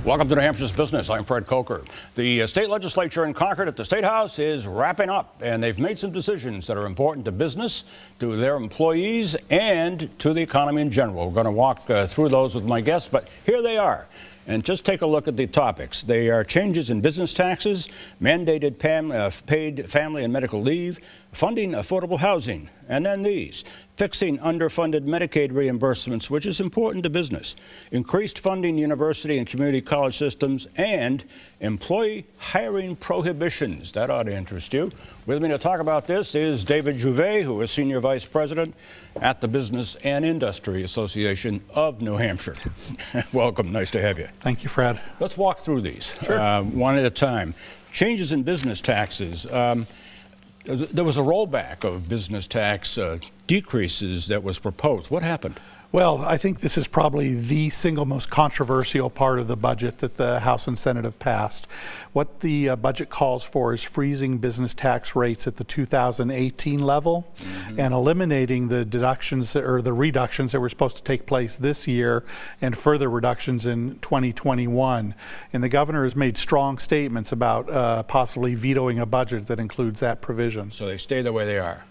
Welcome to New Hampshire's Business. I'm Fred Coker. The state legislature in Concord at the State House is wrapping up, and they've made some decisions that are important to business, to their employees, and to the economy in general. We're going to walk through those with my guests, but here they are. And just take a look at the topics. They are changes in business taxes, mandated paid family and medical leave, funding affordable housing, and then these, fixing underfunded Medicaid reimbursements, which is important to business, increased funding university and community college systems, and employee hiring prohibitions. That ought to interest you. With me to talk about this is David Jouvet, who is Senior Vice President at the Business and Industry Association of New Hampshire. Welcome. Nice to have you. Thank you, Fred. Let's walk through these Sure. one at a time. Changes in business taxes. There was a rollback of business tax decreases that was proposed. What happened? Well, I think this is probably the single most controversial part of the budget that the House and Senate have passed. What the budget calls for is freezing business tax rates at the 2018 level and eliminating the deductions or the reductions that were supposed to take place this year and further reductions in 2021. And the governor has made strong statements about possibly vetoing a budget that includes that provision. So they stay the way they are.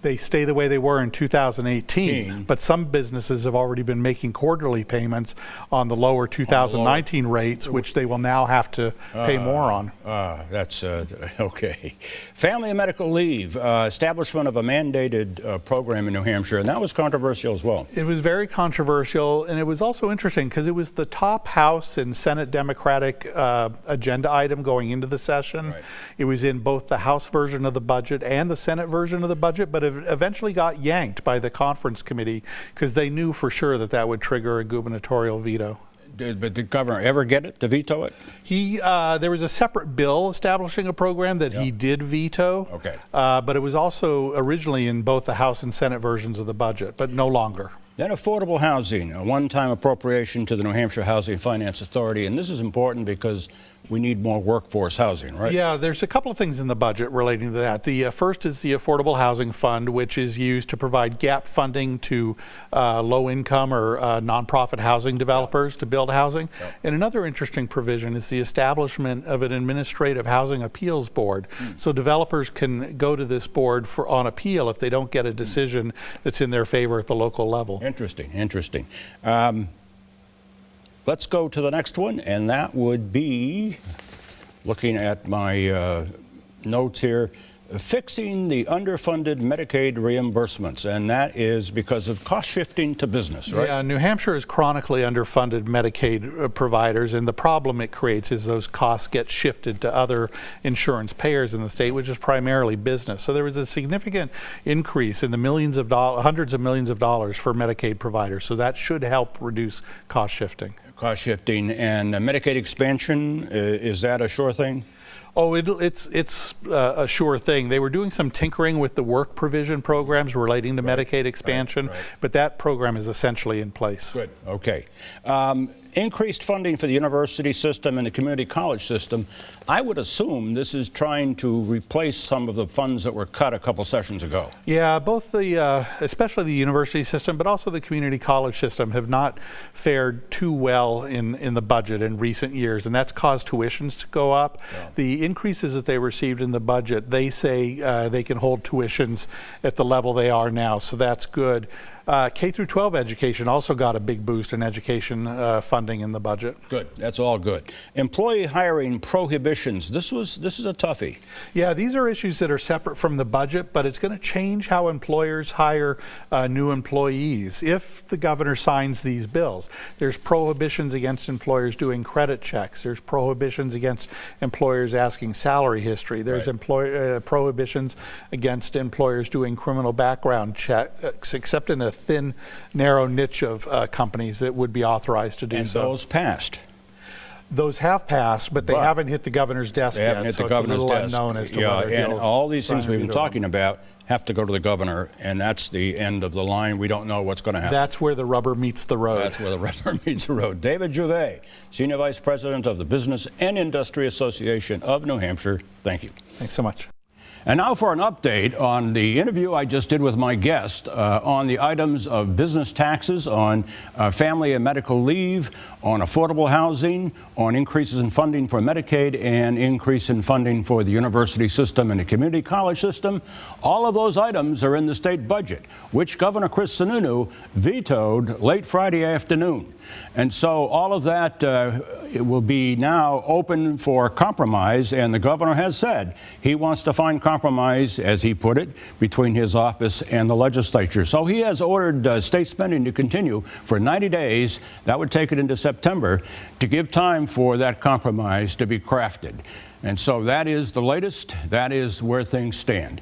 They stay the way they were in 2018, but some businesses have already been making quarterly payments on the lower 2019 rates, which they will now have to pay more on. That's okay. Family and medical leave, establishment of a mandated program in New Hampshire, and that was controversial as well. It was very controversial, and it was also interesting because it was the top House and Senate Democratic agenda item going into the session. Right. It was in both the House version of the budget and the Senate version of the budget, but it eventually got yanked by the conference committee because they knew for sure that that would trigger a gubernatorial veto. But did the governor ever get it to veto it? There was a separate bill establishing a program that he did veto. Okay. But it was also originally in both the House and Senate versions of the budget, but no longer. Then affordable housing, a one-time appropriation to the New Hampshire Housing Finance Authority, and this is important because we need more workforce housing, right? Yeah, there's a couple of things in the budget relating to that. The first is the Affordable Housing Fund, which is used to provide gap funding to low-income or nonprofit housing developers to build housing. And another interesting provision is the establishment of an administrative housing appeals board. So developers can go to this board on appeal if they don't get a decision that's in their favor at the local level. Interesting, interesting. Let's go to the next one, and that would be, looking at my notes here, fixing the underfunded Medicaid reimbursements, and that is because of cost shifting to business, right? Yeah, New Hampshire is chronically underfunded Medicaid providers, and the problem it creates is those costs get shifted to other insurance payers in the state, which is primarily business. So there was a significant increase in the millions of dollars, hundreds of millions of dollars for Medicaid providers. So that should help reduce cost shifting. Cost shifting and Medicaid expansion, is that a sure thing? Oh, it's a sure thing. They were doing some tinkering with the work provision programs relating to Medicaid expansion, but that program is essentially in place. Good. Okay. Increased funding for the university system and the community college system. I would assume this is trying to replace some of the funds that were cut a couple sessions ago. Yeah, both especially the university system, but also the community college system have not fared too well in the budget in recent years, and that's caused tuitions to go up. Yeah. The increases that they received in the budget, they say they can hold tuitions at the level they are now, so that's good. K through 12 education also got a big boost in education funding in the budget. Good. That's all good. Employee hiring prohibitions. This is a toughie. Yeah, these are issues that are separate from the budget, but it's going to change how employers hire new employees if the governor signs these bills. There's prohibitions against employers doing credit checks. There's prohibitions against employers asking salary history. There's prohibitions against employers doing criminal background checks, except in a thin, narrow niche of companies that would be authorized to do so. And those passed. Those have passed, but they haven't hit the governor's desk yet. They haven't hit the governor's desk. Unknown as to whether and all these things we've been talking about have to go to the governor, and that's the end of the line. We don't know what's going to happen. That's where the rubber meets the road. That's where the rubber meets the road. David Jouvet, Senior Vice President of the Business and Industry Association of New Hampshire. Thank you. Thanks so much. And now for an update on the interview I just did with my guest on the items of business taxes, on family and medical leave, on affordable housing, on increases in funding for Medicaid, and increase in funding for the university system and the community college system. All of those items are in the state budget, which Governor Chris Sununu vetoed late Friday afternoon. And so all of that it will be now open for compromise, and the governor has said he wants to find compromise, as he put it, between his office and the legislature. So he has ordered state spending to continue for 90 days. That would take it into September, to give time for that compromise to be crafted. And so that is the latest. That is where things stand.